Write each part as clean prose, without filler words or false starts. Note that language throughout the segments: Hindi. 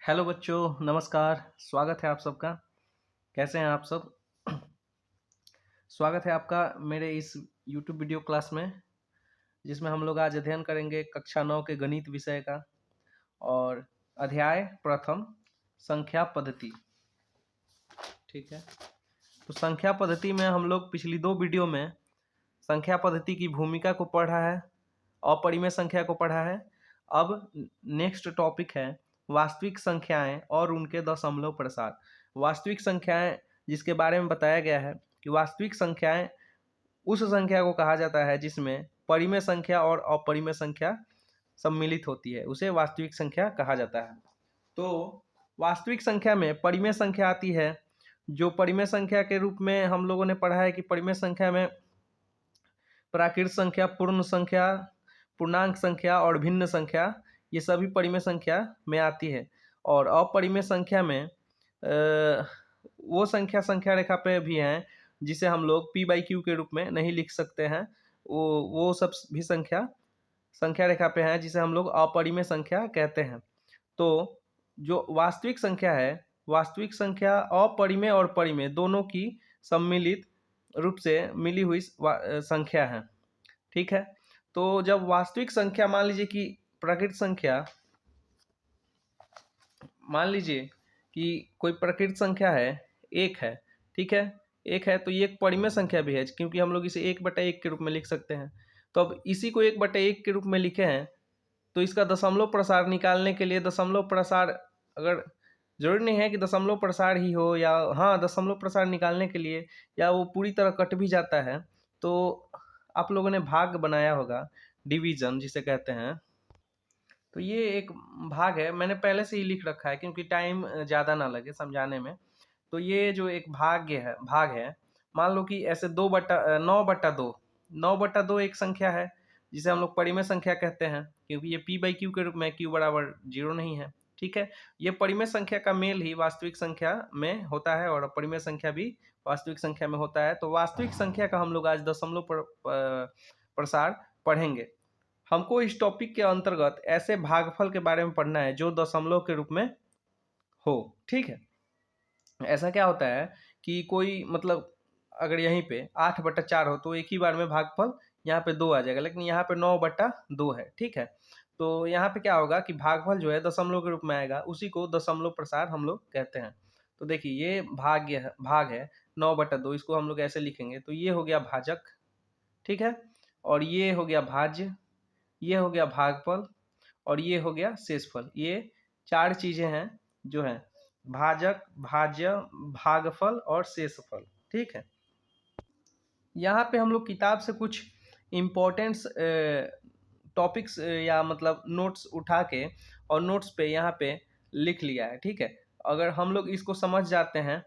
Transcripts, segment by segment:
हेलो बच्चों, नमस्कार। स्वागत है आप सबका। कैसे हैं आप सब? स्वागत है आपका मेरे इस YouTube वीडियो क्लास में, जिसमें हम लोग आज अध्ययन करेंगे कक्षा 9 के गणित विषय का और अध्याय प्रथम संख्या पद्धति। ठीक है, तो संख्या पद्धति में हम लोग पिछली दो वीडियो में संख्या पद्धति की भूमिका को पढ़ा है, अपरिमेय संख्या को पढ़ा है। अब नेक्स्ट टॉपिक है वास्तविक संख्याएं और उनके दशमलव प्रसार। वास्तविक संख्याएं जिसके बारे में बताया गया है कि वास्तविक संख्याएं उस संख्या को कहा जाता है जिसमें परिमेय संख्या और अपरिमेय संख्या सम्मिलित होती है, उसे वास्तविक संख्या कहा जाता है। तो वास्तविक संख्या में परिमेय संख्या आती है, जो परिमेय संख्या के रूप में हम लोगों ने पढ़ा है कि परिमेय संख्या में प्राकृत संख्या, पूर्ण संख्या, पूर्णांक संख्या और भिन्न संख्या, ये सभी परिमेय संख्या में आती है। और अपरिमेय संख्या में वो संख्या रेखा पे भी हैं जिसे हम लोग p/q के रूप में नहीं लिख सकते हैं। वो सब भी संख्या रेखा पे हैं जिसे हम लोग अपरिमेय संख्या कहते हैं। तो जो वास्तविक संख्या है, वास्तविक संख्या अपरिमेय और परिमेय दोनों की सम्मिलित रूप से मिली हुई संख्या है। ठीक है, तो जब वास्तविक संख्या मान लीजिए कि प्राकृत संख्या, मान लीजिए कि कोई प्राकृत संख्या है, एक है। ठीक है, एक है तो ये एक परिमेय संख्या भी है, क्योंकि हम लोग इसे 1/1 के रूप में लिख सकते हैं। तो अब इसी को 1/1 के रूप में लिखे हैं, तो इसका दशमलव प्रसार निकालने के लिए दशमलव प्रसार, अगर जरूरी नहीं है कि दशमलव प्रसार ही हो, या हाँ दशमलव प्रसार निकालने के लिए या वो पूरी तरह कट भी जाता है, तो आप लोगों ने भाग बनाया होगा, डिवीजन जिसे कहते हैं। तो ये एक भाग है, मैंने पहले से ही लिख रखा है क्योंकि टाइम ज़्यादा ना लगे समझाने में। तो ये जो एक भाग है, मान लो कि ऐसे 9/2, 9/2 एक संख्या है जिसे हम लोग परिमेय संख्या कहते हैं, क्योंकि ये p/q के रूप में q बराबर 0 नहीं है। ठीक है, ये परिमेय संख्या का मेल ही वास्तविक संख्या में होता है और परिमेय संख्या भी वास्तविक संख्या में होता है। तो वास्तविक संख्या का हम लोग आज दशमलव प्रसार पढ़ेंगे। हमको इस टॉपिक के अंतर्गत ऐसे भागफल के बारे में पढ़ना है जो दशमलव के रूप में हो। ठीक है, ऐसा क्या होता है कि कोई मतलब अगर यहीं पे 8/4 हो तो एक ही बार में भागफल यहाँ पे 2 आ जाएगा, लेकिन यहाँ पे 9/2 है। ठीक है, तो यहाँ पे क्या होगा कि भागफल जो है दशमलव के रूप में आएगा, उसी को दशमलव प्रसार हम लोग कहते हैं। तो देखिए ये भाग है 9/2, इसको हम लोग ऐसे लिखेंगे। तो ये हो गया भाजक, ठीक है, और ये हो गया भाज्य, ये हो गया भागफल, और ये हो गया शेषफल। ये 4 चीजें हैं जो हैं भाजक, भाज्य, भागफल और शेषफल। ठीक है, यहाँ पे हम लोग किताब से कुछ इम्पोर्टेंट्स टॉपिक्स या मतलब नोट्स उठा के और नोट्स पे यहाँ पे लिख लिया है। ठीक है, अगर हम लोग इसको समझ जाते हैं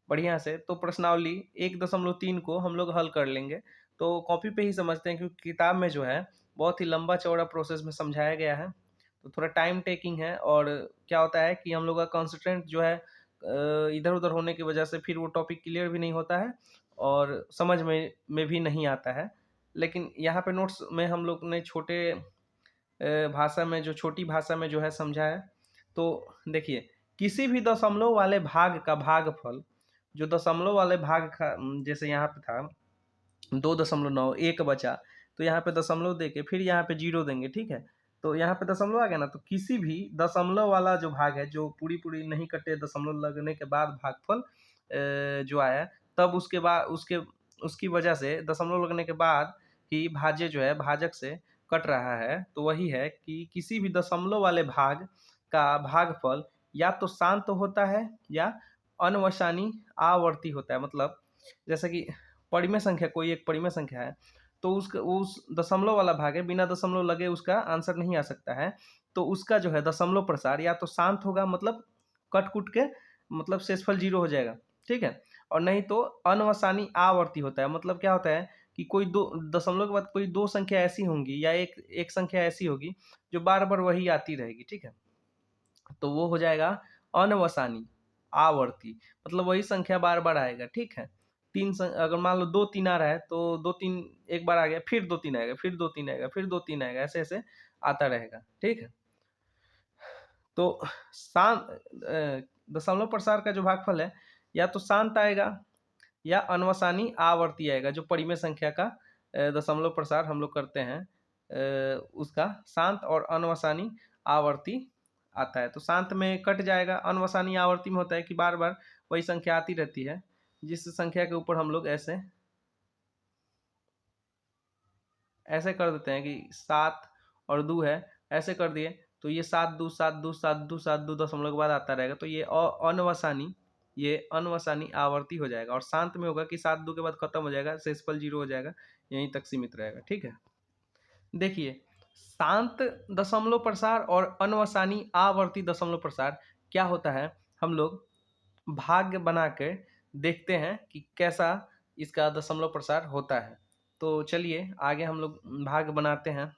बढ़िया से तो प्रश्नावली 1.3 को हम लोग हल कर लेंगे। तो कॉपी पे ही समझते हैं, क्योंकि किताब में जो है बहुत ही लंबा चौड़ा प्रोसेस में समझाया गया है, तो थोड़ा टाइम टेकिंग है। और क्या होता है कि हम लोग का कॉन्सेंट्रेट जो है इधर उधर होने की वजह से फिर वो टॉपिक क्लियर भी नहीं होता है और समझ में भी नहीं आता है। लेकिन यहाँ पे नोट्स में हम लोग ने छोटे भाषा में, जो छोटी भाषा में जो है समझा है। तो देखिए, किसी भी दशमलव वाले भाग का भागफल, जो दशमलव वाले भाग का जैसे यहाँ पे था 2.9, 1 बचा, तो यहाँ पे दशमलव देके फिर यहाँ पे 0 देंगे। ठीक है, तो यहाँ पे दशमलव आ गया ना, तो किसी भी दशमलव वाला जो भाग है, जो पूरी नहीं कटे दशमलव लगने के बाद भागफल जो आया, तब उसकी वजह से दशमलव लगने के बाद ही भाज्य जो है भाजक से कट रहा है। तो वही है कि किसी भी दशमलव वाले भाग का भागफल या तो शांत होता है या अनवसानी आवर्ती होता है। मतलब जैसे कि परिमेय संख्या, कोई एक परिमेय संख्या है, तो उस दशमलव वाला भाग है, बिना दशमलव लगे उसका आंसर नहीं आ सकता है। तो उसका जो है दशमलव प्रसार या तो शांत होगा, मतलब कट कुट के, मतलब शेषफल 0 हो जाएगा। ठीक है, और नहीं तो अनवसानी आवर्ती होता है। मतलब क्या होता है कि कोई दो दशमलव के बाद कोई दो संख्या ऐसी होंगी या एक संख्या ऐसी होगी जो बार बार वही आती रहेगी। ठीक है, तो वो हो जाएगा अनवसानी आवर्ती, मतलब वही संख्या बार बार आएगा। ठीक है, अगर मान लो 2 3 आ रहा है तो 2 3 एक बार आ गया, फिर 2 3 आएगा, फिर 2 3 आएगा, फिर 2 3 आएगा, ऐसे ऐसे आता रहेगा। ठीक है, तो दशमलव प्रसार का जो भागफल है या तो शांत आएगा या अनवसानी आवर्ती आएगा। जो परिमेय संख्या का दशमलव प्रसार हम लोग करते हैं उसका शांत और अनवसानी आवर्ती आता है। तो शांत में कट जाएगा, अनवसानी आवर्ती में होता है कि बार बार वही संख्या आती रहती है, जिस संख्या के ऊपर हम लोग ऐसे ऐसे कर देते हैं कि 7 और 2 है, ऐसे कर दिए तो ये 7 2 7 2 7 2 7 2 दशमलव के बाद आता रहेगा। तो ये अनवसानी आवर्ती हो जाएगा। और शांत में होगा कि 7 2 के बाद खत्म हो जाएगा, शेषफल 0 हो जाएगा, यहीं तक सीमित रहेगा। ठीक है, देखिए शांत दशमलव प्रसार और अनवसानी आवर्ती दशमलव प्रसार क्या होता है, हम लोग भाग बना कर देखते हैं कि कैसा इसका दशमलव प्रसार होता है। तो चलिए आगे हम लोग भाग बनाते हैं।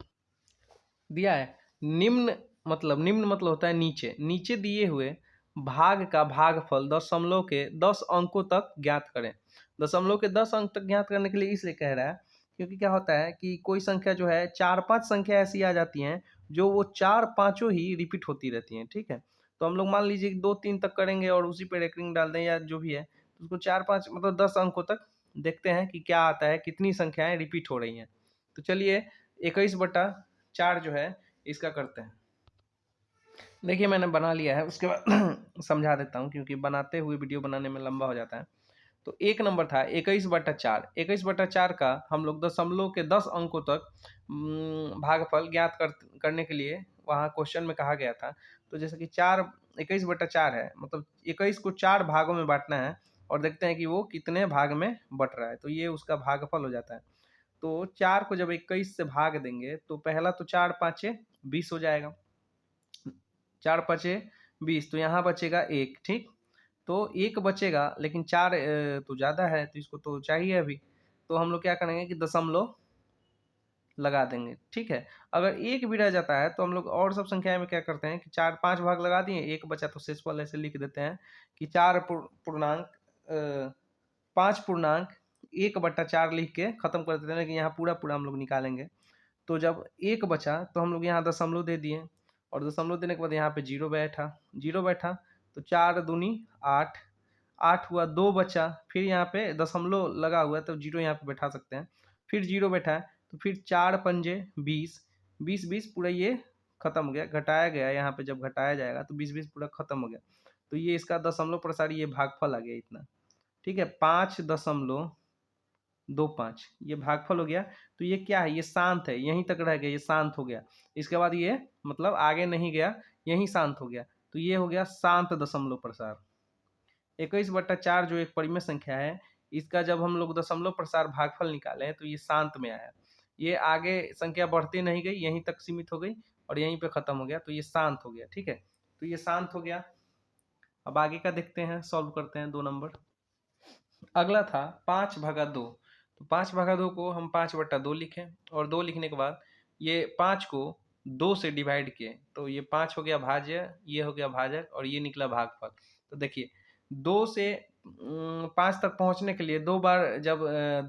दिया है निम्न मतलब होता है नीचे, नीचे दिए हुए भाग का भागफल दशमलव के 10 अंकों तक ज्ञात करें। दशमलव के 10 अंक तक ज्ञात करने के लिए इसलिए कह रहा है क्योंकि क्या होता है कि कोई संख्या जो है 4-5 संख्या ऐसी आ जाती हैं जो वो 4-5 ही रिपीट होती रहती हैं। ठीक है, तो हम लोग मान लीजिए कि 2-3 तक करेंगे और उसी पे रेकरिंग डाल दें या जो भी है, तो उसको 4-5 मतलब 10 अंकों तक देखते हैं कि क्या आता है, कितनी संख्याएं रिपीट हो रही हैं। तो चलिए 21/4 जो है इसका करते हैं। देखिए मैंने बना लिया है, उसके बाद समझा देता हूँ क्योंकि बनाते हुए वीडियो बनाने में लंबा हो जाता है। तो एक नंबर था 21/4। 21/4 का हम लोग दशमलव के 10 अंकों तक भागफल ज्ञात करने के लिए वहाँ क्वेश्चन में कहा गया था। तो जैसे कि 21/4 है, मतलब 21 को 4 भागों में बांटना है और देखते हैं कि वो कितने भाग में बट रहा है, तो ये उसका भागफल हो जाता है। तो 4 को जब 21 से भाग देंगे तो पहला तो 4 5 20 हो जाएगा, 4 5 20, तो यहाँ बचेगा 1। ठीक, तो 1 बचेगा, लेकिन 4 तो ज़्यादा है तो इसको तो चाहिए अभी, तो हम लोग क्या करेंगे कि दशमलव लगा देंगे। ठीक है, अगर 1 भी रह जाता है तो हम लोग और सब संख्याएं में क्या करते हैं कि 4-5 भाग लगा दिए, 1 बचा तो शेषफल ऐसे लिख देते हैं कि 5/4 लिख के खत्म कर देते हैं, लेकिन यहाँ पूरा पूरा हम लोग निकालेंगे। तो जब 1 बचा तो हम लोग यहाँ दशमलव दे दिए और दशमलव देने के बाद यहाँ पे 0 बैठा तो 4 दूनी 8, 8 हुआ, 2 बचा, फिर यहाँ पे दशमलव लगा हुआ है तो 0 यहाँ पे बैठा सकते हैं, फिर 0 बैठा है तो फिर 4 पंजे 20, 20 पूरा ये खत्म हो गया, घटाया गया, यहाँ पे जब घटाया जाएगा तो 20 पूरा खत्म हो गया। तो ये इसका दशमलव प्रसार, ये भागफल आ गया इतना। ठीक है, 5.25 ये भागफल हो गया। तो ये क्या है, ये शांत है, यहीं तक रह गया, ये शांत हो गया। इसके बाद ये मतलब आगे नहीं गया, यहीं शांत हो गया, तो ये हो गया शांत दशमलव प्रसार। 21/4 जो एक परिमेय संख्या है, इसका जब हम लोग दशमलव प्रसार भागफल निकाले तो ये शांत में आया, ये आगे संख्या बढ़ती नहीं गई, यहीं तक सीमित हो गई और यहीं पे खत्म हो गया, तो ये शांत हो गया। ठीक है, तो ये शांत हो गया। अब आगे का देखते हैं, सॉल्व करते हैं 2 नंबर। अगला था 5/2। तो 5/2 को हम 5/2 लिखें और 2 लिखने के बाद ये 5 को 2 से डिवाइड किए, तो ये 5 हो गया भाज्य, ये हो गया भाजक और ये निकला भागफल। तो देखिए 2 से 5 तक पहुंचने के लिए 2 बार जब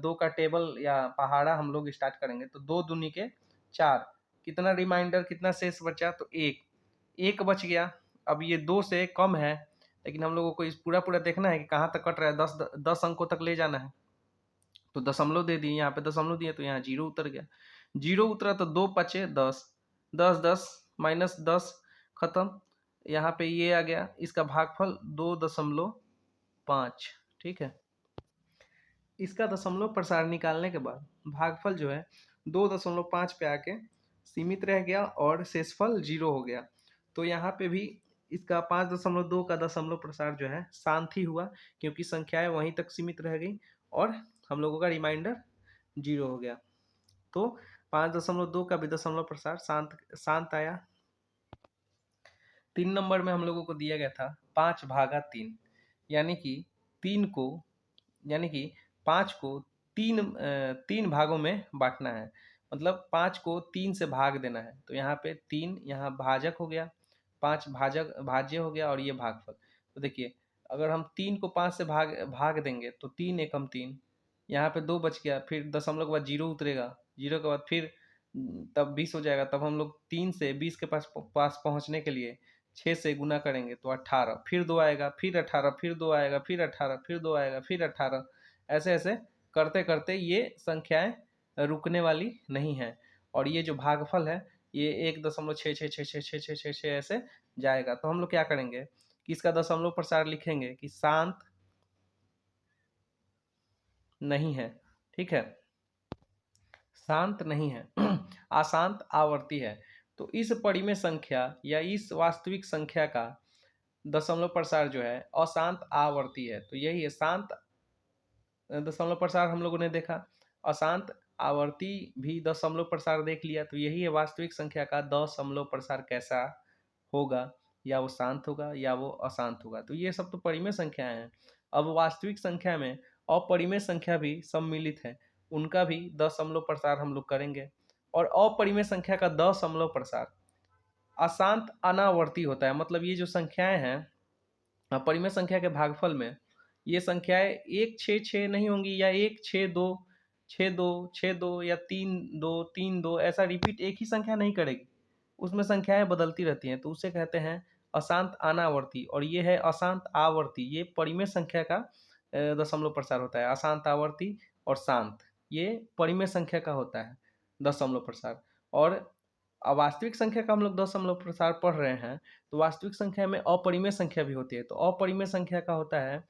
2 का टेबल या पहाड़ा हम लोग स्टार्ट करेंगे तो 2 दूनी के 4, कितना रिमाइंडर, कितना शेष बचा, तो 1 बच गया। अब ये 2 से कम है, लेकिन हम लोगों को इस पूरा पूरा देखना है कि कहाँ तक कट रहा है, 10 अंकों तक ले जाना है, तो दशमलव दे दिए, यहाँ पे दशमलव दिए तो यहाँ 0 उतर गया, 0 उतरा तो 2 5 10, 10 10 -10 खत्म, यहाँ पे ये आ गया, इसका भागफल 2.5। ठीक है, इसका दशमलव प्रसार निकालने के बाद भागफल जो है 2.5 पे आके सीमित रह गया और शेषफल 0 हो गया। तो यहाँ पे भी इसका 5.2 का दशमलव प्रसार जो है शांत ही हुआ, क्योंकि संख्याएं वहीं तक सीमित रह गई और हम लोगों का रिमाइंडर 0 हो गया। तो 5.2 का भी दशमलव प्रसार शांत आया। 3 नंबर में हम लोगों को दिया गया था 5/3, यानी कि 3 को यानी कि 5 को 3 भागों में बांटना है, मतलब 5 को 3 से भाग देना है। तो यहाँ पे 3 यहाँ भाजक हो गया, 5 भाज्य हो गया और ये भागफल। तो देखिए अगर हम 3 को 5 से भाग देंगे तो 3 एकम 3, यहाँ पे 2 बच गया, फिर दशमलव के बाद 0 उतरेगा, 0 के बाद फिर तब 20 हो जाएगा। तब हम लोग 3 से 20 के पास पहुँचने के लिए 6 से गुना करेंगे तो 18, फिर 2 आएगा, फिर 18, फिर 2 आएगा, फिर 18, फिर 2 आएगा, फिर 18, ऐसे ऐसे करते करते ये संख्याएं रुकने वाली नहीं है। और ये जो भागफल है ये 1.666666 ऐसे जाएगा। तो हम लोग क्या करेंगे कि इसका दशमलव प्रसार लिखेंगे कि शांत नहीं है, ठीक है, शांत नहीं है अशांत आवर्ती है। तो इस परिमेय संख्या या इस वास्तविक संख्या का दशमलव प्रसार जो है अशांत आवर्ती है। तो यही है शांत दशमलव प्रसार हम लोगों ने देखा, अशांत आवर्ती भी दशमलव प्रसार देख लिया। तो यही है वास्तविक संख्या का दशमलव प्रसार कैसा होगा, या वो शांत होगा या वो अशांत होगा। तो ये सब तो परिमेय संख्याएं हैं। अब वास्तविक संख्या में अपरिमेय संख्या भी सम्मिलित है, उनका भी दशमलव प्रसार हम लोग करेंगे। और अपरिमेय संख्या का दशमलव प्रसार अशांत अनावर्ती होता है। मतलब ये जो संख्याएं हैं परिमेय संख्या के भागफल में ये संख्याएं 1 6 6 नहीं होंगी, या 1 6 2 6 2 6 2 या 3 2 3 2 ऐसा रिपीट एक ही संख्या नहीं करेगी, उसमें संख्याएं बदलती रहती हैं। तो उसे कहते हैं अशांत अनावर्ती। और ये है अशांत आवर्ती, ये परिमेय संख्या का दशमलव प्रसार होता है। अशांत आवर्ती और शांत ये परिमेय संख्या का होता है दशमलव प्रसार। और वास्तविक संख्या का हम लोग दशमलव प्रसार पढ़ रहे हैं, तो वास्तविक संख्या में अपरिमेय संख्या भी होती है। तो अपरिमेय संख्या का होता है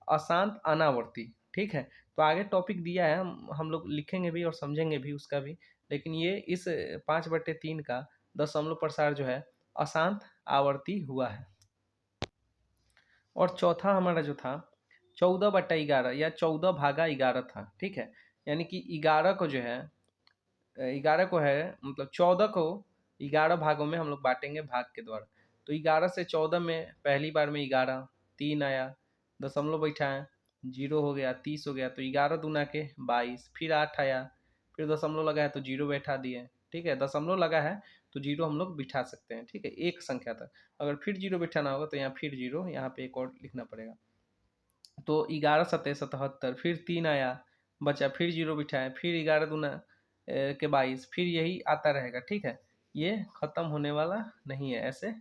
अशांत अनावर्ती, ठीक है। तो आगे टॉपिक दिया है, हम लोग लिखेंगे भी और समझेंगे भी उसका भी। लेकिन ये इस 5/3 का दशमलव प्रसार जो है अशांत आवर्ती हुआ है। और चौथा हमारा जो था 14/11 या 14/11 था, ठीक है। यानी कि 11 को जो है 11 को है मतलब 14 को 11 भागों में हम लोग बांटेंगे भाग के द्वारा। तो 11 से 14 में पहली बार में 11, 3 आया, दशमलव बैठाएं, 0 हो गया, 30 हो गया। तो 11 दूना के 22, फिर 8 आया, फिर दशमलव लगा है तो 0 बैठा दिए, ठीक है। दशमलव लगा है तो 0 हम लोग बिठा सकते हैं, ठीक है, एक संख्या तक। अगर फिर 0 बिठाना होगा तो यहाँ फिर 0, यहाँ पे एक और लिखना पड़ेगा। तो 11 सत्ते 77, फिर 3 आया बचा, फिर 0 बिठाए, फिर 11 दूना के 22, फिर यही आता रहेगा, ठीक है। ये खत्म होने वाला नहीं है, ऐसे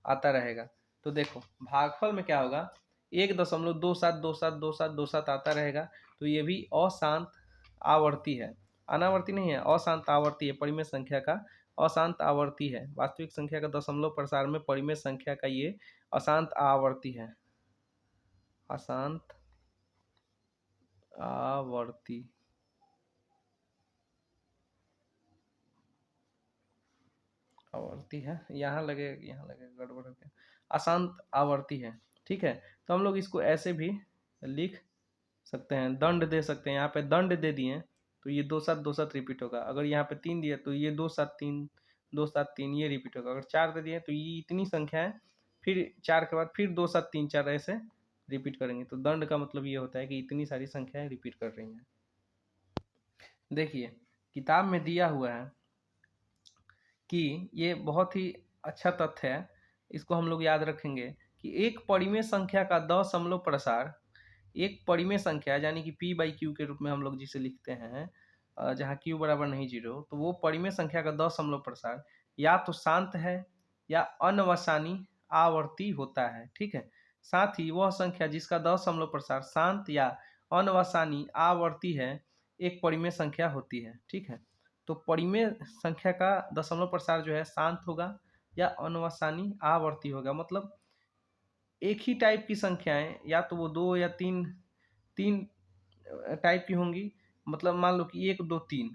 आता रहेगा। तो देखो भागफल में क्या होगा, 1.27272727 आता रहेगा। तो ये भी अशांत आवर्ती है, अनावर्ती नहीं है, अशांत आवर्ती है। परिमेय संख्या का अशांत आवर्ती है। वास्तविक संख्या का दशमलव प्रसार में परिमेय संख्या का ये अशांत आवर्ती है, अशांत आवर्ती। आवर्ती है, यहाँ लगे गड़बड़ हो गया, अशांत आवर्ती है, ठीक है। तो हम लोग इसको ऐसे भी लिख सकते हैं, दंड दे सकते हैं। यहाँ पे दंड दे दिए तो ये 2 7 रिपीट होगा। अगर यहाँ पे 3 दिए तो ये 2 7 3 ये रिपीट होगा। अगर 4 दे दिए तो ये इतनी संख्या है, फिर 4 के बाद फिर 2 7 3 4 ऐसे रिपीट करेंगे। तो दंड का मतलब ये होता है कि इतनी सारी संख्याएं रिपीट कर रही हैं। देखिए किताब में दिया हुआ है कि ये बहुत ही अच्छा तथ्य है, इसको हम लोग याद रखेंगे कि एक परिमेय संख्या का दशमलव प्रसार, एक परिमेय संख्या यानी कि p/q के रूप में हम लोग जिसे लिखते हैं, जहाँ q बराबर नहीं 0, तो वो परिमेय संख्या का दशमलव प्रसार या तो शांत है या अनवसानी आवर्ती होता है, ठीक है। साथ ही वह संख्या जिसका दशमलव प्रसार शांत या अनवसानी आवर्ती है एक परिमेय संख्या होती है, ठीक है। तो परिमेय संख्या का दशमलव प्रसार जो है शांत होगा या अनवसानी आवर्ती होगा। मतलब एक ही टाइप की संख्याएं, या तो वो 2 या 3 तीन टाइप की होंगी। मतलब मान लो कि 1 2 3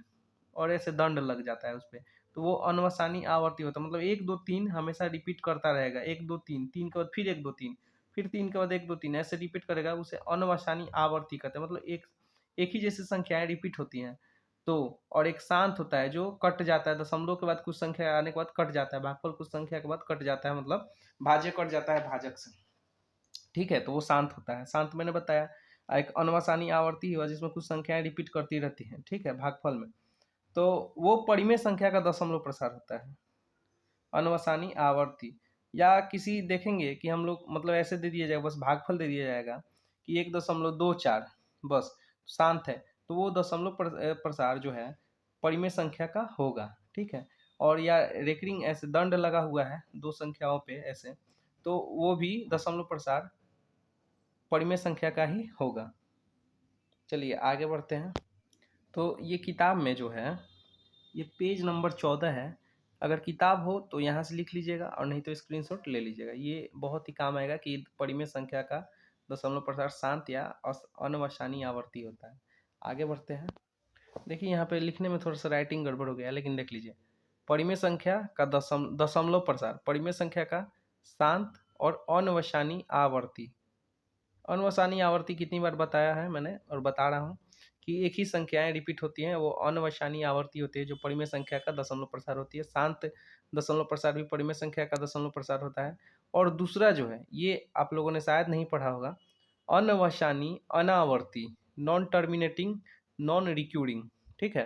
और ऐसे दंड लग जाता है उस पर, तो वो अनवसानी आवर्ती होता है। मतलब 1 2 3 हमेशा रिपीट करता रहेगा, 1 2 3, 3 के बाद फिर 1 2 3, फिर 3 के बाद 1 2 3 ऐसे रिपीट करेगा, उसे अनवसानी आवर्ती कहते हैं। मतलब एक ही जैसी संख्याएं रिपीट होती हैं। तो और एक शांत होता है जो कट जाता है, दशमलव के बाद कुछ संख्या आने के बाद कट जाता है, भागफल कुछ संख्या के बाद कट जाता है, मतलब भाज्य कट जाता है भाजक से, ठीक है। तो वो शांत होता है। शांत मैंने बताया। एक अनवसानी आवर्ती हुआ जिसमें कुछ संख्याएं रिपीट करती रहती हैं, ठीक है, भागफल में। तो वो परिमेय संख्या का दशमलव प्रसार होता है, अनवसानी आवर्ती। या किसी देखेंगे कि हम लोग मतलब ऐसे दे दिया जाएगा, बस भागफल दे दिया जाएगा कि 1.24 बस शांत है, तो वो दशमलव प्रसार जो है परिमेय संख्या का होगा, ठीक है। और या रेकरिंग ऐसे दंड लगा हुआ है दो संख्याओं पे ऐसे, तो वो भी दशमलव प्रसार परिमेय संख्या का ही होगा। चलिए आगे बढ़ते हैं। तो ये किताब में जो है ये पेज नंबर 14 है। अगर किताब हो तो यहाँ से लिख लीजिएगा और नहीं तो स्क्रीनशॉट ले लीजिएगा। ये बहुत ही काम आएगा कि परिमेय संख्या का दशमलव प्रसार शांत या अनवसानी आवर्ती होता है। आगे बढ़ते हैं। देखिए यहाँ पे लिखने में थोड़ा सा राइटिंग गड़बड़ हो गया है, लेकिन देख लीजिए। परिमेय संख्या का दशमलव प्रसार परिमेय संख्या का शांत और अनवसानी आवर्ती। अनवसानी आवर्ती कितनी बार बताया है मैंने और बता रहा हूँ कि एक ही संख्याएं रिपीट होती हैं, वो अनवसानी आवर्ती होती है जो परिमेय संख्या का दशमलव प्रसार होती है। शांत दशमलव प्रसार भी परिमेय संख्या का दशमलव प्रसार होता है। और दूसरा जो है ये आप लोगों ने शायद नहीं पढ़ा होगा, अनवसानी अनावर्ती, नॉन टर्मिनेटिंग नॉन रिक्यूरिंग। ठीक है,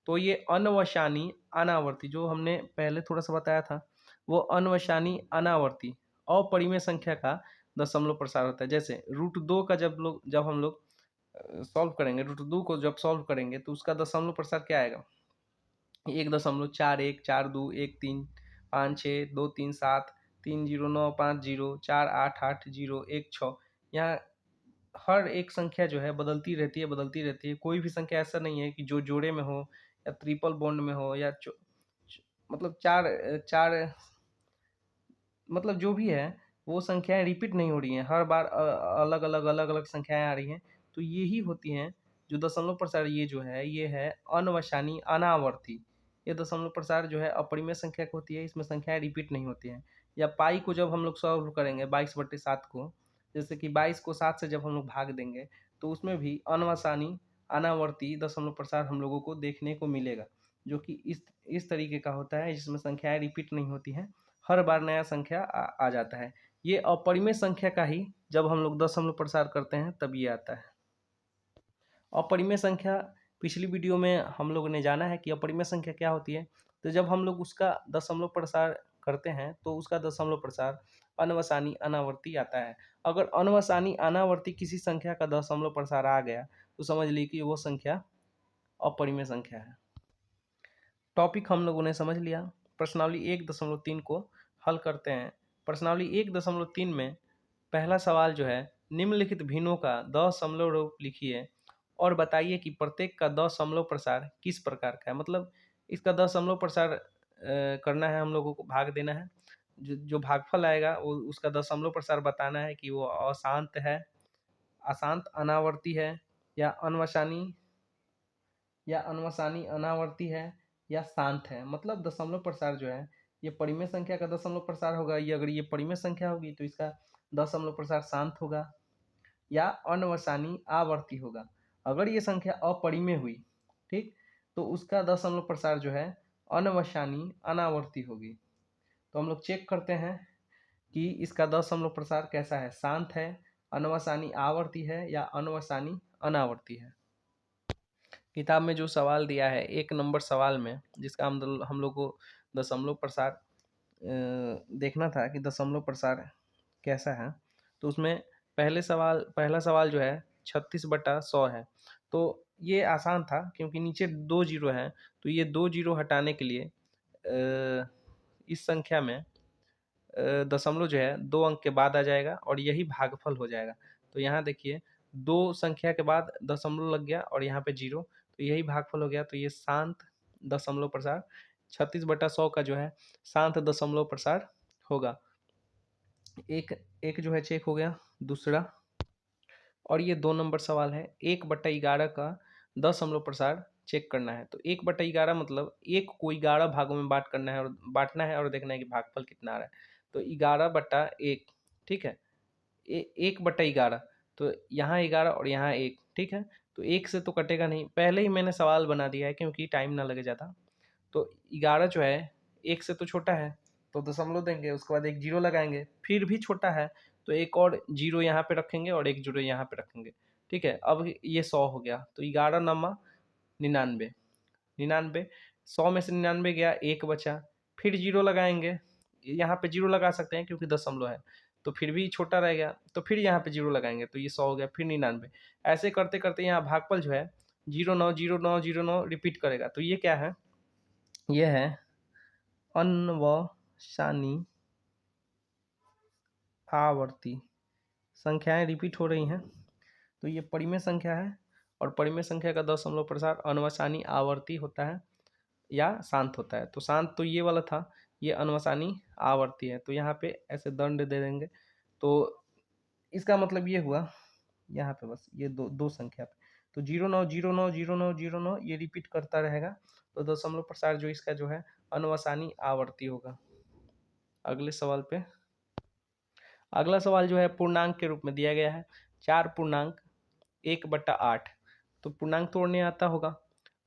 तो ये अनवसानी अनावर्ती जो हमने पहले थोड़ा सा बताया था, वो अनवसानी अनावर्ती अपरिमेय संख्या का दशमलव प्रसार होता है। जैसे √2 का जब हम लोग सॉल्व करेंगे, √2 को जब सॉल्व करेंगे तो उसका दशमलव प्रसार क्या आएगा, 1.41 42 13 5 6 2 3 7 3 0 9 5 0 4 8 8 0 1 6। यहाँ हर एक संख्या जो है बदलती रहती है, बदलती रहती है। कोई भी संख्या ऐसा नहीं है कि जो जोड़े में हो या ट्रिपल बॉन्ड में हो या मतलब चार चार मतलब जो भी है वो संख्याएं रिपीट नहीं हो रही हैं, हर बार अलग अलग संख्याएं आ रही हैं। तो ये ही होती हैं जो दशमलव प्रसार, ये जो है ये है अनवसानी अनावर्ती। ये दशमलव प्रसार जो है अपरिमेय संख्या की होती है, इसमें संख्याएं रिपीट नहीं होती हैं। या पाई को जब हम लोग सॉल्व करेंगे 22/7 को, जैसे कि 22 को 7 से जब हम लोग भाग देंगे तो उसमें भी अनवसानी अनावर्ती दशमलव प्रसार हम लोगों को देखने को मिलेगा, जो कि इस तरीके का होता है जिसमें संख्याएं रिपीट नहीं होती हैं, हर बार नया संख्या आ जाता है। ये अपरिमेय संख्या का ही जब हम लोग दशमलव प्रसार करते हैं तब ये आता है। अपरिमेय संख्या पिछली वीडियो में हम लोगों ने जाना है कि अपरिमेय संख्या क्या होती है। तो जब हम लोग उसका दशमलव प्रसार करते हैं तो उसका दशमलव प्रसार अनवसानी अनावर्ती आता है। अगर अनवसानी अनावर्ती किसी संख्या का दशमलव प्रसार आ गया तो समझ लीजिए कि वो संख्या अपरिमेय संख्या है। टॉपिक हम लोगों ने समझ लिया। प्रश्नावली 1.3 को हल करते हैं। प्रश्नावली 1.3 में पहला सवाल जो है, निम्नलिखित भिन्नों का दशमलव रूप लिखिए और बताइए कि प्रत्येक का दशमलव प्रसार किस प्रकार का है। मतलब इसका दशमलव प्रसार करना है, हम लोगों को भाग देना है। जो भागफल आएगा वो उसका दशमलव प्रसार बताना है कि वो अशांत है, अशांत अनावर्ती है, या अनवसानी अनावर्ती है, या शांत है। मतलब दशमलव प्रसार जो है ये परिमेय संख्या का दशमलव प्रसार होगा। ये अगर ये परिमेय संख्या होगी तो इसका दशमलव प्रसार शांत होगा या अनवसानी आवर्ती होगा। अगर ये संख्या अपरिमेय हुई, ठीक, तो उसका दशमलव प्रसार जो है अनवसानी अनावर्ती होगी। तो हम लोग चेक करते हैं कि इसका दशमलव प्रसार कैसा है, शांत है, अनवसानी आवर्ती है, या अनवसानी अनावर्ती है। किताब में जो सवाल दिया है 1 नंबर सवाल में, जिसका हम लोग को दशमलव प्रसार देखना था कि दशमलव प्रसार कैसा है, तो उसमें पहला सवाल जो है 36/100 है। तो ये आसान था क्योंकि नीचे 2 जीरो हैं, तो ये 2 जीरो हटाने के लिए इस संख्या में दशमलव जो है 2 अंक के बाद आ जाएगा और यही भागफल हो जाएगा। तो यहाँ देखिए 2 संख्या के बाद दशमलव लग गया और यहाँ पे जीरो, तो यही भागफल हो गया। तो ये शांत दशमलव प्रसार 36/100 का जो है शांत दशमलव प्रसार होगा। एक जो है चेक हो गया। दूसरा, और ये 2 नंबर सवाल है, 1/11 का दशमलव प्रसार चेक करना है। तो 1/11 मतलब 1 को 11 भागों में बांटना है और देखना है कि भागफल कितना आ रहा है। तो 11/1, ठीक है, 1/11, तो यहाँ 11 और यहाँ 1, ठीक है। तो 1 से तो कटेगा नहीं, पहले ही मैंने सवाल बना दिया है क्योंकि टाइम ना लगे ज़्यादा। तो 11 जो है 1 से तो छोटा है, तो दशमलव देंगे, उसके बाद एक जीरो लगाएंगे, फिर भी छोटा है तो एक और जीरो यहाँ पे रखेंगे और एक जीरो यहाँ पे रखेंगे, ठीक है। अब ये 100 हो गया, तो 11 नमा 99, 99, 100 में से 99 गया, एक बचा, फिर जीरो लगाएंगे, यहाँ पे जीरो लगा सकते हैं क्योंकि दशमलव है, तो फिर भी छोटा रह गया, तो फिर यहाँ पे जीरो लगाएंगे, तो ये 100 हो गया, फिर 99। ऐसे करते करते यहाँ भागफल जो है 090909 रिपीट करेगा। तो ये क्या है, ये है अनवसानी आवर्ती संख्याएं रिपीट हो रही हैं, तो ये परिमेय संख्या है और परिमेय संख्या का दशमलव प्रसार अनवसानी आवर्ती होता है या शांत होता है। तो शांत तो ये वाला था, ये अनवसानी आवर्ती है, तो यहाँ पे ऐसे दंड दे देंगे। तो इसका मतलब ये हुआ यहाँ पे बस ये दो दो संख्या पे, तो 09 09 09 09 ये रिपीट करता रहेगा। तो दशमलव प्रसार जो इसका जो है अनवसानी आवर्ती होगा। अगले सवाल पे, अगला सवाल जो है पूर्णांक के रूप में दिया गया है, 4 पूर्णांक 1/8। तो पूर्णांक तोड़ने आता होगा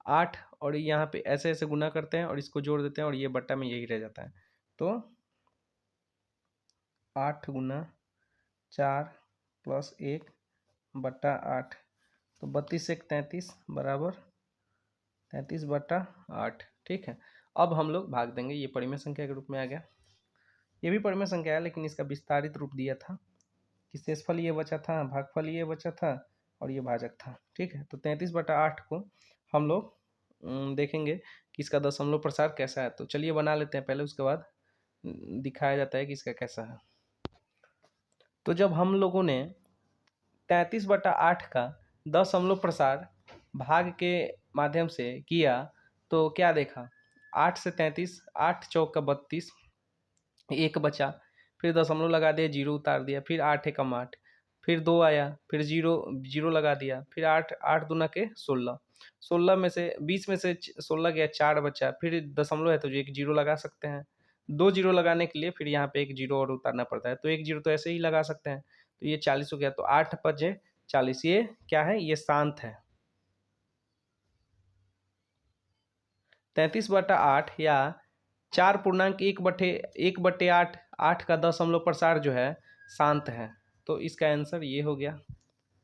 8, और यहाँ पे ऐसे ऐसे गुना करते हैं और इसको जोड़ देते हैं और ये बट्टा में यही रह जाता है। तो 8 गुना 4 प्लस 1/8, तो 32 एक 33 बराबर 33/8। ठीक है, अब हम लोग भाग देंगे, ये परिमेय संख्या के रूप में आ गया। ये भी परिमेय संख्या है लेकिन इसका विस्तारित रूप दिया था कि शेषफल ये बचा था, भागफल ये बचा था और ये भाजक था। ठीक है, तो 33/8 को हम लोग देखेंगे कि इसका दशमलव प्रसार कैसा है। तो चलिए बना लेते हैं पहले, उसके बाद दिखाया जाता है कि इसका कैसा है। तो जब हम लोगों ने 33/8 का दशमलव प्रसार भाग के माध्यम से किया तो क्या देखा, 8 से 33, 8 चौक का 32, एक बचा, फिर दशमलव लगा दिया, जीरो उतार दिया, फिर 8 एकम 8, फिर 2 आया, फिर जीरो जीरो लगा दिया, फिर 8 8 दूना के 16, 16 में से 20 में से 16 गया, 4 बचा, फिर दशमलव है तो जो एक जीरो लगा सकते हैं। 2 जीरो लगाने के लिए फिर यहाँ पे एक जीरो और उतारना पड़ता है, तो एक जीरो तो ऐसे ही लगा सकते हैं। तो ये 40 हो गया, तो 8 5 40, ये क्या है, ये शांत है। 33/8 या 4 पूर्णांक 1/8, 8 का दशमलव प्रसार जो है शांत है। तो इसका आंसर ये हो गया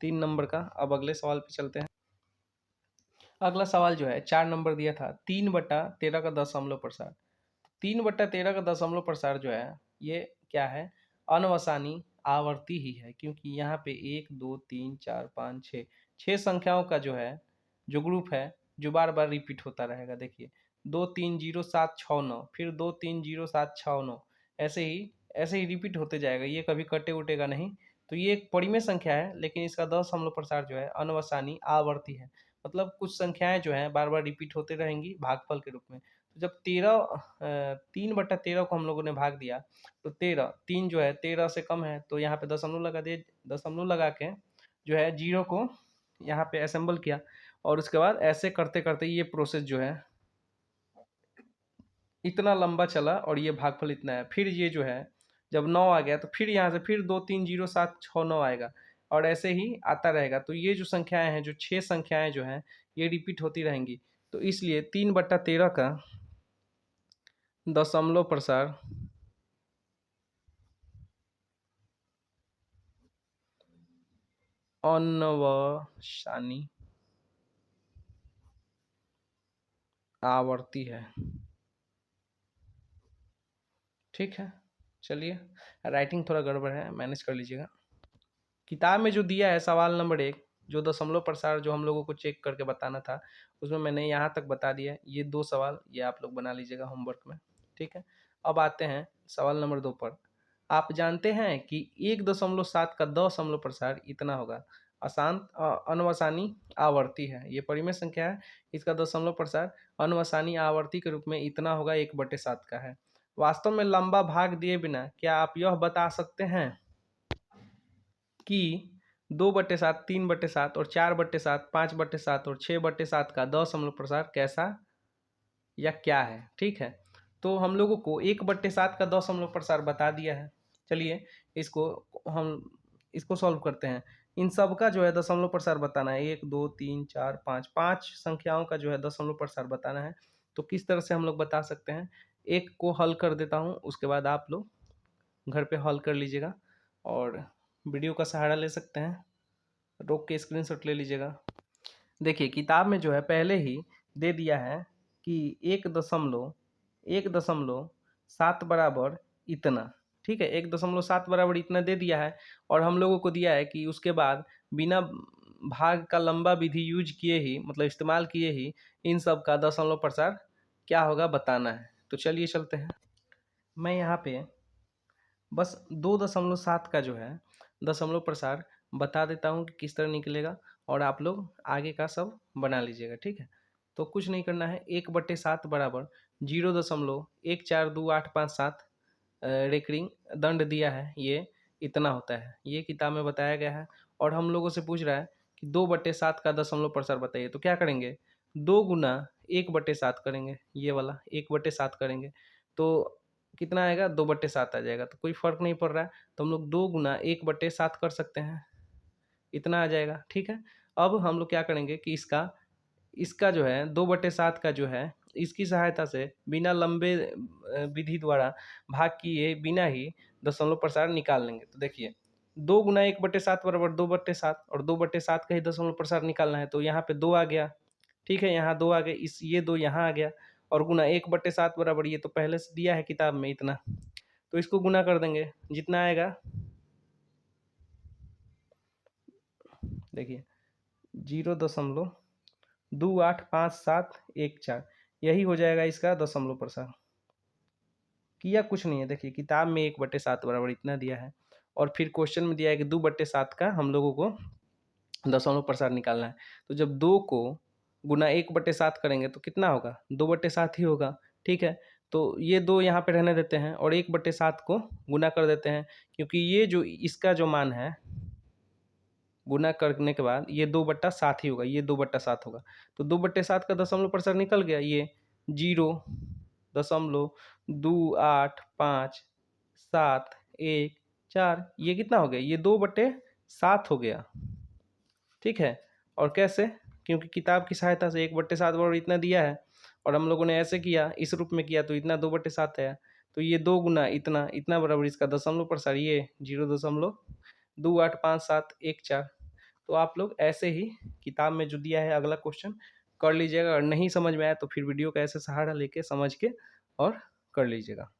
3 नंबर का। अब अगले सवाल पे चलते हैं। अगला सवाल जो है 4 नंबर दिया था, 3/13 का दशमलव प्रसार। 3/13 का दशमलव प्रसार जो है ये क्या है, अनवसानी आवर्ती ही है, क्योंकि यहाँ पे 1 2 3 4 5 6 6 संख्याओं का जो है जो ग्रुप है जो बार बार रिपीट होता रहेगा। देखिए 2 3 0 7 6 9, फिर 2 3 0 7 6 9, ऐसे ही रिपीट होते जाएगा, ये कभी कटे उटेगा नहीं। तो ये एक परिमेय संख्या है लेकिन इसका दशमलव प्रसार जो है अनवसानी आवर्ती है, मतलब कुछ संख्याएं जो है बार बार रिपीट होते रहेंगी भागफल के रूप में। तो जब 3/13 को हम लोगों ने भाग दिया तो 13, 3 जो है 13 से कम है, तो यहाँ पे दशमलव लगा दिए, दशमलव लगा के जो है जीरो को यहाँ पे असेंबल किया, और उसके बाद ऐसे करते करते ये प्रोसेस जो है इतना लंबा चला और ये भागफल इतना है। फिर ये जो है जब 9 आ गया तो फिर यहाँ से फिर 2 3 0 7 6 9 आएगा, और ऐसे ही आता रहेगा। तो ये जो संख्याएं हैं, जो 6 संख्याएं जो हैं ये रिपीट होती रहेंगी। तो इसलिए 3/13 का दशमलव प्रसार अनवसानी आवर्ती है। ठीक है, चलिए राइटिंग थोड़ा गड़बड़ है, मैनेज कर लीजिएगा। किताब में जो दिया है सवाल नंबर 1, जो दशमलव प्रसार जो हम लोगों को चेक करके बताना था, उसमें मैंने यहाँ तक बता दिया है। ये 2 सवाल ये आप लोग बना लीजिएगा होमवर्क में। ठीक है, अब आते हैं सवाल नंबर 2 पर। आप जानते हैं कि 1.7 का दशमलव प्रसार इतना होगा, अशांत अनवसानी आवर्ती है, ये परिमेय संख्या है, इसका दशमलव प्रसार अनवसानी आवर्ती के रूप में इतना होगा, 1/7 का है। वास्तव में लंबा भाग दिए बिना क्या आप यह बता सकते हैं कि 2/7, 3/7 और 4/7, 5/7 और 6/7 का दशमलव प्रसार कैसा या क्या है। ठीक है, तो हम लोगों को 1/7 का दशमलव प्रसार बता दिया है। चलिए इसको हम इसको सॉल्व करते हैं। इन सब का जो है दशमलव प्रसार बताना है, 1 2 3 4 5, 5 संख्याओं का जो है दशमलव प्रसार बताना है। तो किस तरह से हम लोग बता सकते हैं, एक को हल कर देता हूँ, उसके बाद आप लोग घर पे हल कर लीजिएगा और वीडियो का सहारा ले सकते हैं, रोक के स्क्रीनशॉट ले लीजिएगा। देखिए किताब में जो है पहले ही दे दिया है कि 1.7 बराबर इतना। ठीक है, 1.7 बराबर इतना दे दिया है, और हम लोगों को दिया है कि उसके बाद बिना भाग का लंबा विधि यूज किए ही, मतलब इस्तेमाल किए ही, इन सब का दशमलव प्रसार क्या होगा बताना है। तो चलिए चलते हैं। मैं यहाँ पे बस 2.7 का जो है दशमलव प्रसार बता देता हूँ कि किस तरह निकलेगा, और आप लोग आगे का सब बना लीजिएगा, ठीक है। तो कुछ नहीं करना है, 1/7 बराबर 0.142857 रेकरिंग दंड दिया है, ये इतना होता है, ये किताब में बताया गया है। और हम लोगों से पूछ रहा है कि 2/7 का दशमलव प्रसार बताइए, तो क्या करेंगे, 2 गुना 1/7 करेंगे, ये वाला 1/7 करेंगे तो कितना आएगा, 2/7 आ जाएगा। तो कोई फर्क नहीं पड़ रहा है, तो हम लोग 2 गुना 1/7 कर सकते हैं, इतना आ जाएगा, ठीक है। अब हम लोग क्या करेंगे कि इसका इसका जो है 2/7 का जो है, इसकी सहायता से बिना लंबे विधि द्वारा भाग किए बिना ही दशमलव प्रसार निकाल लेंगे। तो देखिए 2 गुना 1/7 बराबर 2/7, और 2/7 का ही दशमलव प्रसार निकालना है, तो यहाँ पे 2 आ गया, ठीक है, यहाँ 2 आ गए, इस ये 2 यहाँ आ गया, और गुना 1/7 बराबर ये तो पहले से दिया है किताब में इतना, तो इसको गुना कर देंगे, जितना आएगा देखिए 0.285714, यही हो जाएगा इसका दशमलव प्रसार। किया कुछ नहीं है, देखिए किताब में 1/7 बराबर इतना दिया है, और फिर क्वेश्चन में दिया है कि 2/7 का हम लोगों को दशमलव प्रसार निकालना है। तो जब 2 को गुना 1/7 करेंगे तो कितना होगा, 2/7 ही होगा, ठीक है। तो ये 2 यहाँ पे रहने देते हैं, और 1/7 को गुना कर देते हैं, क्योंकि ये जो इसका जो मान है गुना करने के बाद ये 2/7 ही होगा, ये 2/7 होगा। तो 2/7 का दशमलव प्रसार निकल गया, ये 0.285714, ये कितना हो गया, ये 2/7 हो गया, ठीक है। और कैसे, क्योंकि किताब की सहायता से 1/7 बराबर इतना दिया है, और हम लोगों ने ऐसे किया, इस रूप में किया, तो इतना 2/7 है, तो ये 2 गुना इतना इतना बराबर इसका दशमलव प्रसार, ये 0.285714। तो आप लोग ऐसे ही किताब में जो दिया है अगला क्वेश्चन कर लीजिएगा, और नहीं समझ में आया तो फिर वीडियो का ऐसे सहारा लेके समझ के और कर लीजिएगा।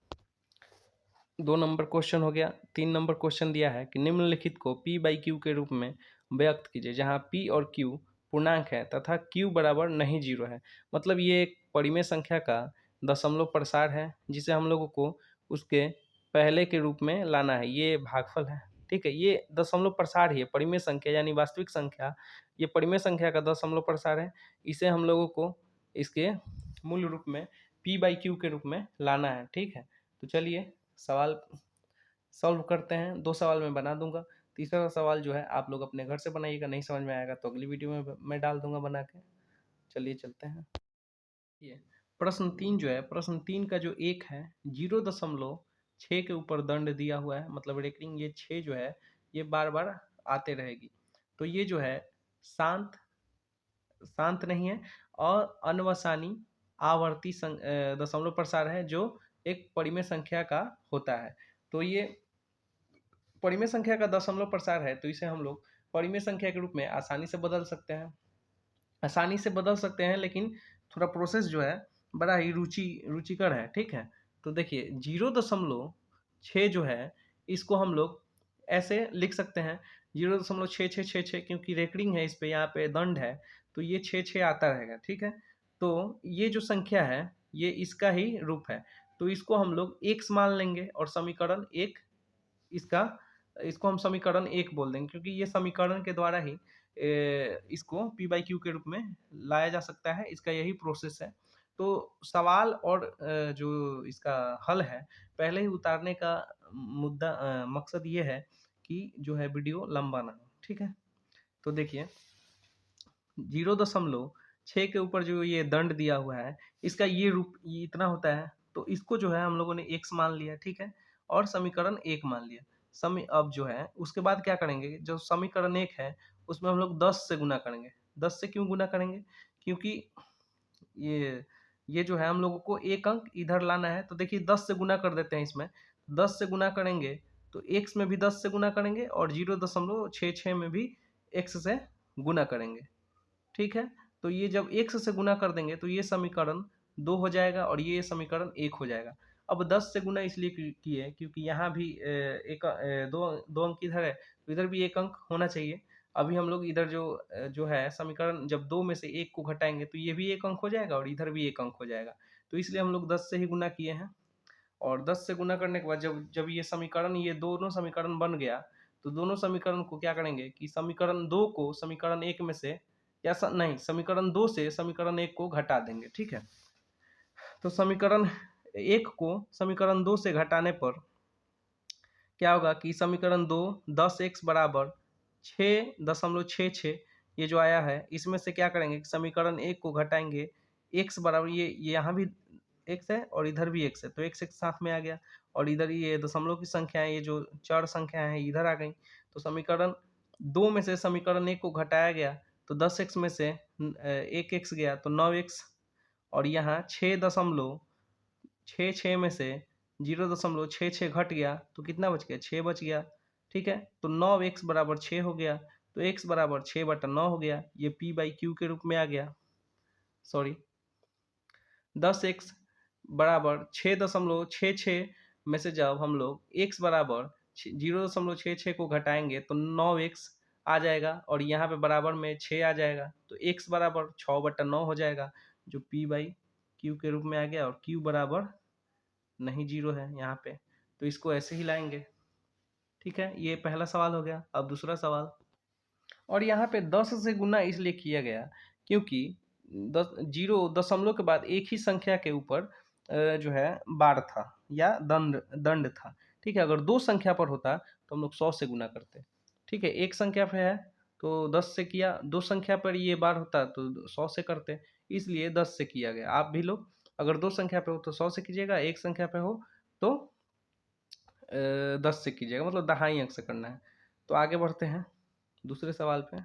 2 नंबर क्वेश्चन हो गया। 3 नंबर क्वेश्चन दिया है कि निम्नलिखित को P/Q के रूप में व्यक्त कीजिए, जहाँ P और Q पूर्णांक है तथा Q बराबर नहीं 0 है। मतलब ये एक परिमेय संख्या का दशमलव प्रसार है, जिसे हम लोगों को उसके पहले के रूप में लाना है, ये भागफल है, ठीक है। ये दशमलव प्रसार ही है, परिमेय संख्या यानी वास्तविक संख्या, ये परिमेय संख्या का दशमलव प्रसार है। इसे हम लोगों को इसके मूल रूप में P/Q के रूप में लाना है, ठीक है। तो चलिए सवाल सॉल्व करते हैं। 2 सवाल मैं बना दूंगा, तीसरा सवाल जो है आप लोग अपने घर से बनाइएगा, नहीं समझ में आएगा तो अगली वीडियो में मैं डाल दूंगा बना के। चलिए चलते हैं। ये प्रश्न 3 जो है, प्रश्न 3 का जो 1 है, 0.6 के ऊपर दंड दिया हुआ है, मतलब रेकरिंग ये 6 जो है ये बार बार आते रहेगी। तो ये जो है शांत शांत नहीं है, और अनवसानी आवर्ती दशमलव प्रसार है, जो एक परिमेय संख्या का होता है। तो ये परिमेय संख्या का दशमलव प्रसार है, तो इसे हम लोग परिमेय संख्या के रूप में आसानी से बदल सकते हैं, लेकिन थोड़ा प्रोसेस जो है बड़ा ही रुचिकर है, ठीक है। तो देखिए 0.6 जो है इसको हम लोग ऐसे लिख सकते हैं, 0.6666, क्योंकि रेकरिंग है, इस पे यहाँ पे दंड है, तो ये 6 आता रहेगा, ठीक है। तो ये जो संख्या है ये इसका ही रूप है, तो इसको हम लोग x मान लेंगे, और समीकरण 1 इसका इसको हम समीकरण 1 बोल देंगे, क्योंकि ये समीकरण के द्वारा ही इसको P/Q के रूप में लाया जा सकता है, इसका यही प्रोसेस है। तो सवाल और जो इसका हल है पहले ही उतारने का मकसद ये है कि जो है वीडियो लंबा ना हो, ठीक है। तो देखिए 0.6 के ऊपर जो ये दंड दिया हुआ है, इसका ये रूप ये इतना होता है, तो इसको जो है हम लोगों ने x मान लिया, ठीक है, और समीकरण 1 मान लिया। अब जो है उसके बाद क्या करेंगे, जो समीकरण 1 है उसमें हम लोग 10 से गुना करेंगे। 10 से क्यों गुना करेंगे, क्योंकि ये जो है हम लोगों को एक अंक इधर लाना है, तो देखिए 10 से गुना कर देते हैं इसमें। 10 से गुना करेंगे तो x में भी 10 से गुना करेंगे, और 0.66 में भी x से गुना करेंगे, ठीक है। तो ये जब x से गुना कर देंगे तो ये समीकरण 2 हो जाएगा, और ये समीकरण 1 हो जाएगा। अब 10 से गुना इसलिए किए क्योंकि यहाँ भी दो अंक इधर है, तो इधर भी एक अंक होना चाहिए। अभी हम लोग इधर जो है समीकरण जब 2 में से 1 को घटाएंगे तो ये भी एक अंक हो जाएगा, और इधर भी एक अंक हो जाएगा, तो इसलिए हम लोग 10 से ही गुना किए हैं। और 10 से गुना करने के बाद जब जब ये दोनों समीकरण बन गया, तो दोनों समीकरण को क्या करेंगे कि समीकरण 2 को समीकरण 1 में से नहीं, समीकरण 2 से समीकरण 1 को घटा देंगे। ठीक है, तो समीकरण 1 को समीकरण 2 से घटाने पर क्या होगा कि समीकरण 2 10x बराबर 6.66 ये जो आया है, इसमें से क्या करेंगे कि समीकरण 1 को घटाएंगे, x बराबर ये यहाँ भी x है और इधर भी x है, तो x एक साथ में आ गया, और इधर ये दशमलव की संख्या है, ये जो चर संख्या है इधर आ गई। तो समीकरण 2 में से समीकरण 1 को घटाया गया, तो 10x में से 1x गया तो 9x, और यहाँ 6.66 में से 0.66 घट गया तो कितना बच गया, 6 बच गया। ठीक है, तो 9x बराबर 6 हो गया, तो x बराबर 6/9 हो गया, ये p/q के रूप में आ गया। सॉरी, 10x बराबर 6.66 में से जब हम लोग x बराबर 0.66 को घटाएंगे तो 9x आ जाएगा, और यहाँ पे बराबर में 6 आ जाएगा, तो x बराबर 6/9 हो जाएगा, जो p/q के रूप में आ गया, और q बराबर नहीं 0 है यहाँ पे, तो इसको ऐसे ही लाएंगे। ठीक है, ये पहला सवाल हो गया। अब दूसरा सवाल, और यहाँ पे 10 से गुना इसलिए किया गया क्योंकि 0 दशमलव के बाद एक ही संख्या के ऊपर जो है बार था या दंड था। ठीक है, अगर 2 संख्या पर होता तो हम लोग 100 से गुना करते। ठीक है, एक संख्या पे है तो 10 से किया, 2 संख्या पर ये बार होता तो 100 से करते, इसलिए 10 से किया गया। आप भी लोग अगर 2 संख्या पे हो तो 100 से कीजिएगा, एक संख्या पे हो तो 10 से कीजिएगा, मतलब दहाई अंक से करना है। तो आगे बढ़ते हैं दूसरे सवाल पे।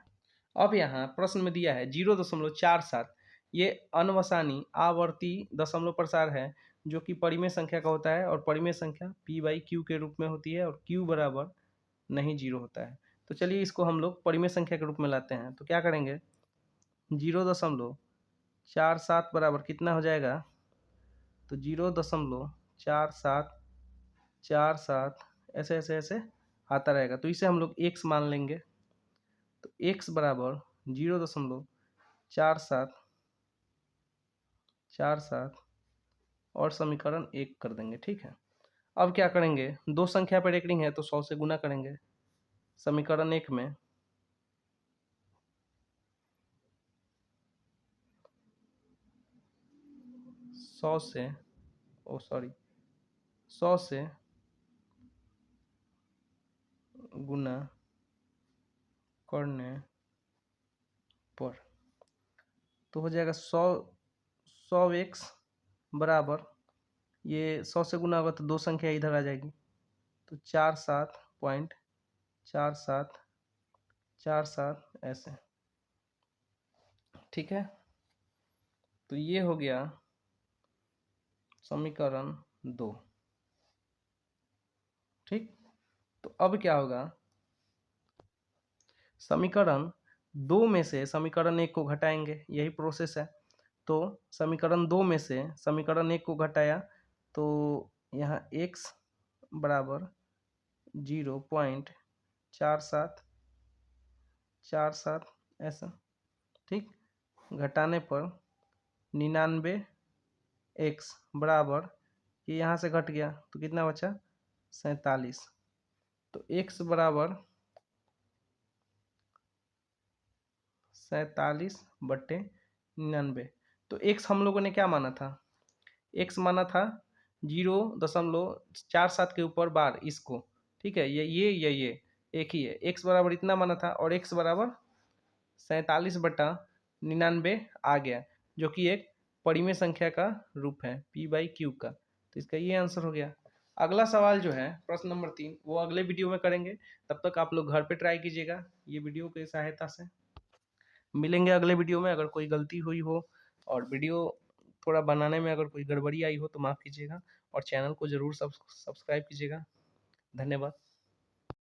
अब यहाँ प्रश्न में दिया है 0.47, ये अनवसानी आवर्ती दशमलव प्रसार है जो कि परिमेय संख्या का होता है, और परिमेय संख्या p/q के रूप में होती है, और q बराबर नहीं 0 होता है। तो चलिए इसको हम लोग परिमेय संख्या के रूप में लाते हैं, तो क्या करेंगे, 0.47 बराबर कितना हो जाएगा, तो 0.4747 ऐसे ऐसे ऐसे आता रहेगा, तो इसे हम लोग x मान लेंगे। तो x बराबर 0.4747 और समीकरण 1 कर देंगे। ठीक है, अब क्या करेंगे, 2 संख्या पर रेकरिंग है तो 100 से गुना करेंगे। समीकरण 1 में 100 से गुना करने पर तो हो जाएगा 100x बराबर, ये 100 से गुना होगा तो 2 संख्या इधर आ जाएगी, तो 47.4747 ऐसे। ठीक है, तो ये हो गया समीकरण 2। ठीक, तो अब क्या होगा, समीकरण 2 में से समीकरण 1 को घटाएंगे, यही प्रोसेस है। तो समीकरण 2 में से समीकरण 1 को घटाया तो यहाँ x बराबर 0.4747 ऐसा। ठीक, घटाने पर 99x बराबर, ये यहाँ से घट गया तो कितना बचा, 47। तो x बराबर 47/99। तो x हम लोगों ने क्या माना था, x माना था 0.47 के ऊपर बार इसको। ठीक है, ये एक ही है, x बराबर इतना माना था, और x बराबर 47/99 आ गया, जो कि एक परिमेय संख्या का रूप है p/q का। तो इसका ये आंसर हो गया। अगला सवाल जो है प्रश्न नंबर 3, वो अगले वीडियो में करेंगे, तब तक आप लोग घर पे ट्राई कीजिएगा ये वीडियो की सहायता से। मिलेंगे अगले वीडियो में। अगर कोई गलती हुई हो और वीडियो थोड़ा बनाने में अगर कोई गड़बड़ी आई हो तो माफ़ कीजिएगा, और चैनल को ज़रूर सब्सक्राइब कीजिएगा। धन्यवाद।